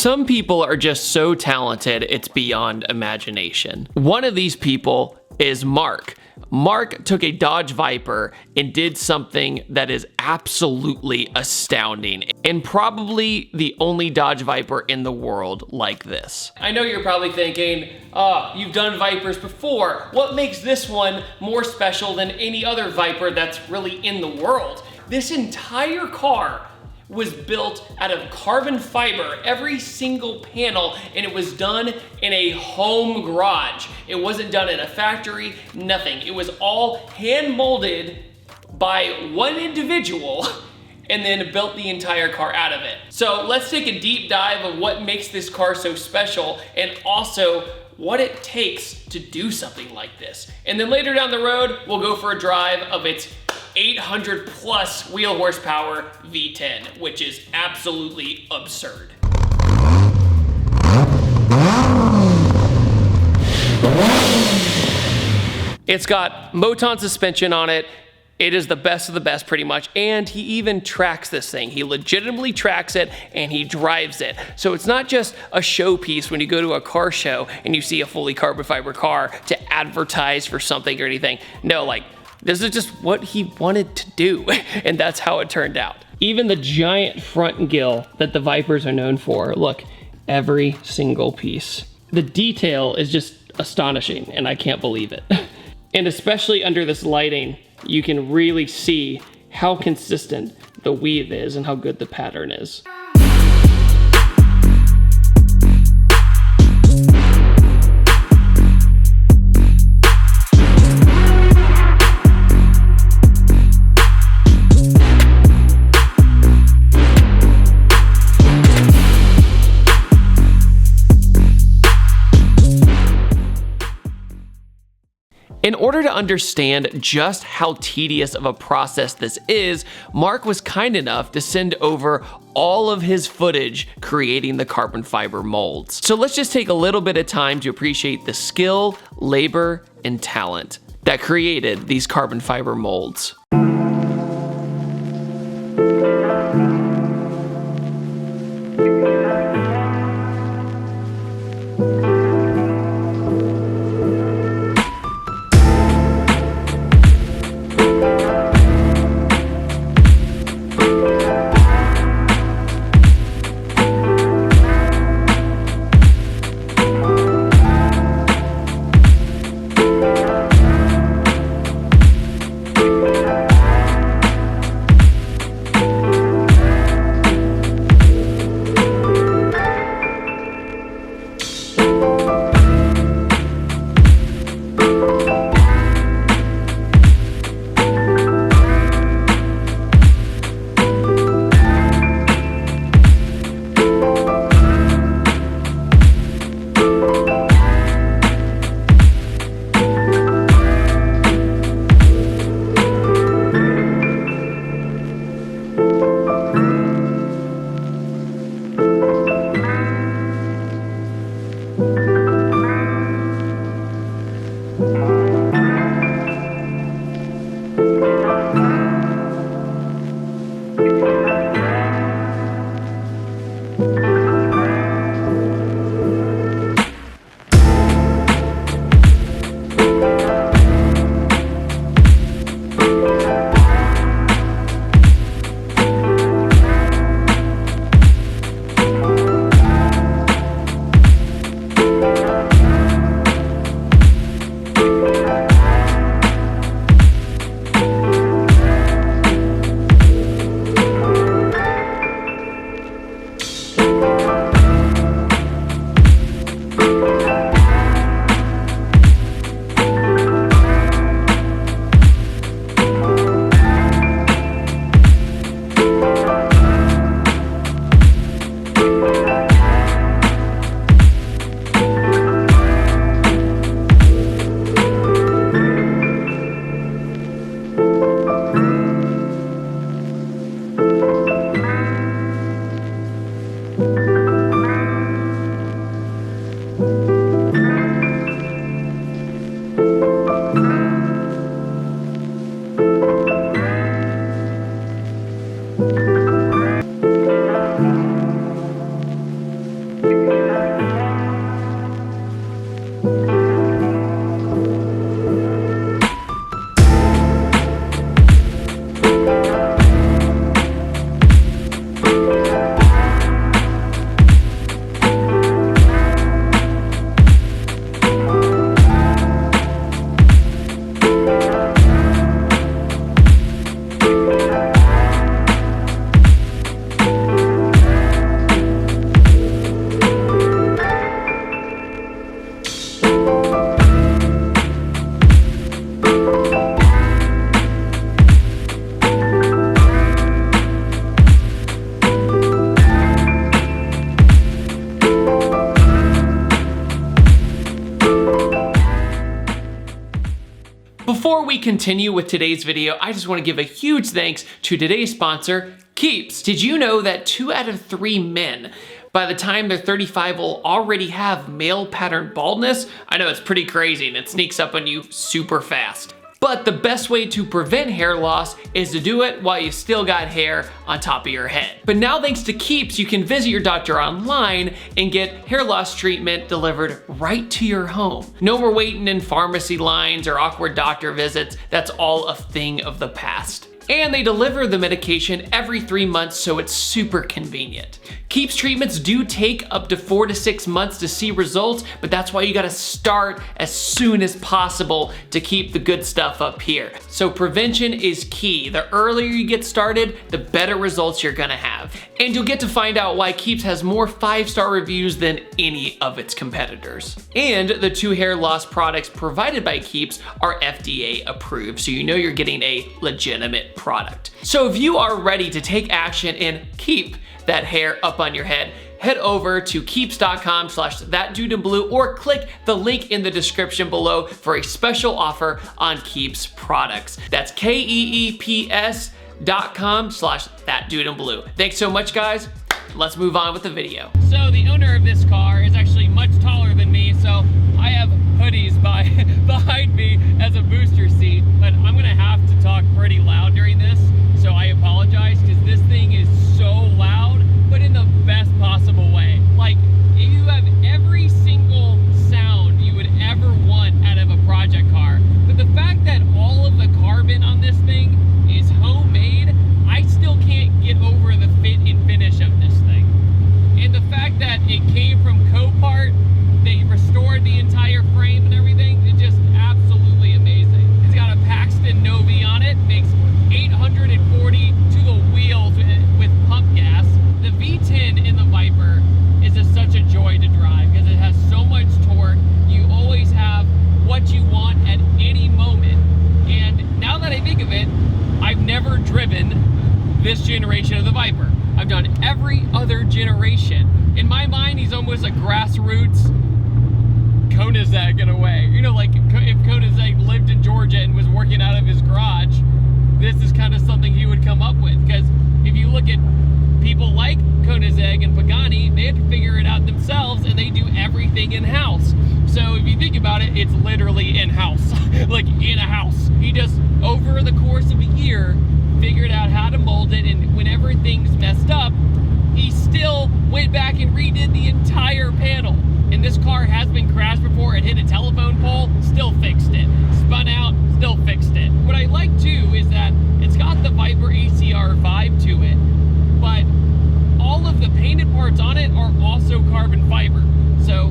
Some people are just so talented, it's beyond imagination. One of these people is Mark. Mark took a Dodge Viper and did something that is absolutely astounding, and probably the only Dodge Viper in the world like this. I know you're probably thinking, you've done Vipers before. What makes this one more special than any other Viper that's really in the world? This entire car was built out of carbon fiber, every single panel, and it was done in a home garage. It wasn't done in a factory, nothing. It was all hand molded by one individual and then built the entire car out of it. So let's take a deep dive of what makes this car so special and also what it takes to do something like this. And then later down the road, we'll go for a drive of its 800 plus wheel horsepower V10, which is absolutely absurd. It's got Moton suspension on it. It is the best of the best pretty much, and he even tracks this thing. He legitimately tracks it and he drives it. So it's not just a showpiece when you go to a car show and you see a fully carbon fiber car to advertise for something or anything. No, like, this is just what he wanted to do, and that's how it turned out. Even the giant front gill that the Vipers are known for, look, every single piece. The detail is just astonishing, and I can't believe it. And especially under this lighting, you can really see how consistent the weave is and how good the pattern is. In order to understand just how tedious of a process this is, Mark was kind enough to send over all of his footage creating the carbon fiber molds. So let's just take a little bit of time to appreciate the skill, labor, and talent that created these carbon fiber molds. Before we continue with today's video, I just want to give a huge thanks to today's sponsor, Keeps. Did you know that 2 out of 3 men by the time they're 35 will already have male pattern baldness? I know it's pretty crazy and it sneaks up on you super fast. But the best way to prevent hair loss is to do it while you still got hair on top of your head. But now thanks to Keeps, you can visit your doctor online and get hair loss treatment delivered right to your home. No more waiting in pharmacy lines or awkward doctor visits. That's all a thing of the past. And they deliver the medication every 3 months, so it's super convenient. Keeps treatments do take up to 4 to 6 months to see results, but that's why you gotta start as soon as possible to keep the good stuff up here. So prevention is key. The earlier you get started, the better results you're gonna have. And you'll get to find out why Keeps has more 5-star reviews than any of its competitors. And the 2 hair loss products provided by Keeps are FDA approved, so you know you're getting a legitimate product. So if you are ready to take action and keep that hair up on your head, head over to keeps.com/thatdudeInBlue or click the link in the description below for a special offer on Keeps products. That's KEEPS.com/thatdudeInBlue. Thanks so much, guys. Let's move on with the video. So the owner of this car is actually much taller than me, so I have hoodies behind me as a booster seat, but I'm gonna have to talk pretty loud during this, so I apologize because this thing is so loud, but in the best possible way. Like, you have every single sound you would ever want out of a project car, but the fact that all of the carbon on this thing is homemade, I still can't get over the fit and finish of this thing. And the fact that it came from Copart, they restored the entire frame and everything, it's just absolutely amazing. It's got a Paxton Novi on it, makes 840 to the wheels with pump gas. The V10 in the Viper is just such a joy to drive because it has so much torque. You always have what you want at any moment. And now that I think of it, I've never driven this generation of the Viper. I've done every other generation. In my mind, he's almost a grassroots Koenigsegg in a way. You know, like if Koenigsegg lived in Georgia and was working out of his garage, this is kind of something he would come up with. Because if you look at people like Koenigsegg and Pagani, they had to figure it out themselves and they do everything in-house. So if you think about it, it's literally in-house, like in a house. He just, over the course of a year, figured out how to mold it, and whenever things messed up, he still went back and redid the entire panel. And this car has been crashed before. It hit a telephone pole, still fixed it. Spun out, still fixed it. What I like too is that it's got the Viper ACR vibe to it, but all of the painted parts on it are also carbon fiber. So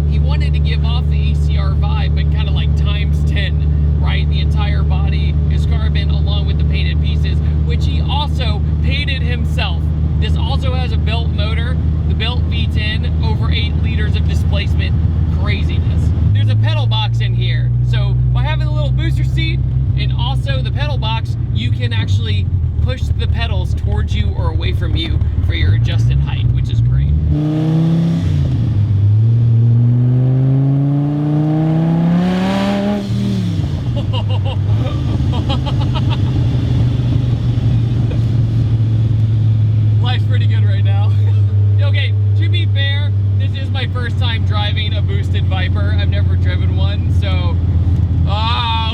he wanted to give off the ACR vibe, but kind of like times 10, right? The entire body is carbon along with the painted pieces, which he also painted himself. This also has a built motor, the built V10, over 8 liters of displacement. Craziness. There's a pedal box in here. So by having a little booster seat and also the pedal box, you can actually push the pedals towards you or away from you for your adjusted height, which is great. Life's pretty good right now. Okay, to be fair, this is my first time driving a boosted Viper. I've never driven one, so...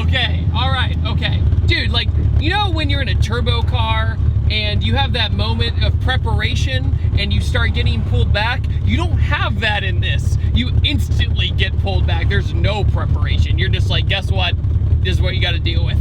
okay, alright, okay. Dude, like, you know when you're in a turbo car and you have that moment of preparation and you start getting pulled back? You don't have that in this. You instantly get pulled back. There's no preparation. You're just like, guess what? This is what you gotta deal with.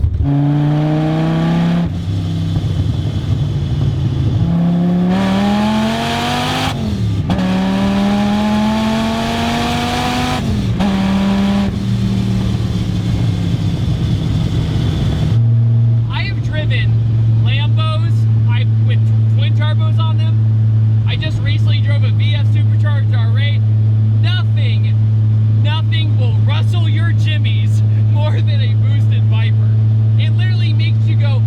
Nothing will rustle your jimmies more than a boosted Viper. It literally makes you go,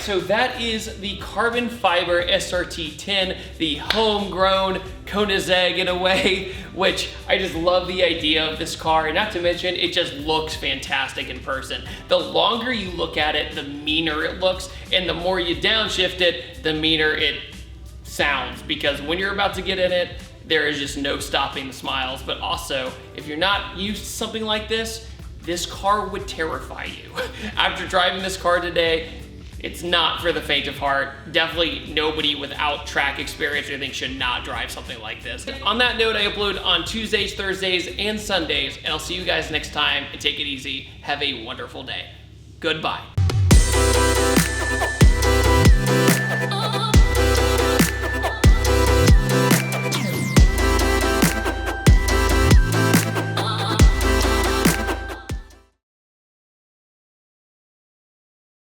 so that is the carbon fiber SRT10, the homegrown Koenigsegg in a way, which I just love the idea of this car, and not to mention, it just looks fantastic in person. The longer you look at it, the meaner it looks, and the more you downshift it, the meaner it sounds, because when you're about to get in it, there is just no stopping the smiles. But also, if you're not used to something like this car would terrify you. After driving this car today, it's not for the faint of heart. Definitely nobody without track experience or anything should not drive something like this. On that note, I upload on Tuesdays, Thursdays, and Sundays, and I'll see you guys next time, and take it easy. Have a wonderful day. Goodbye.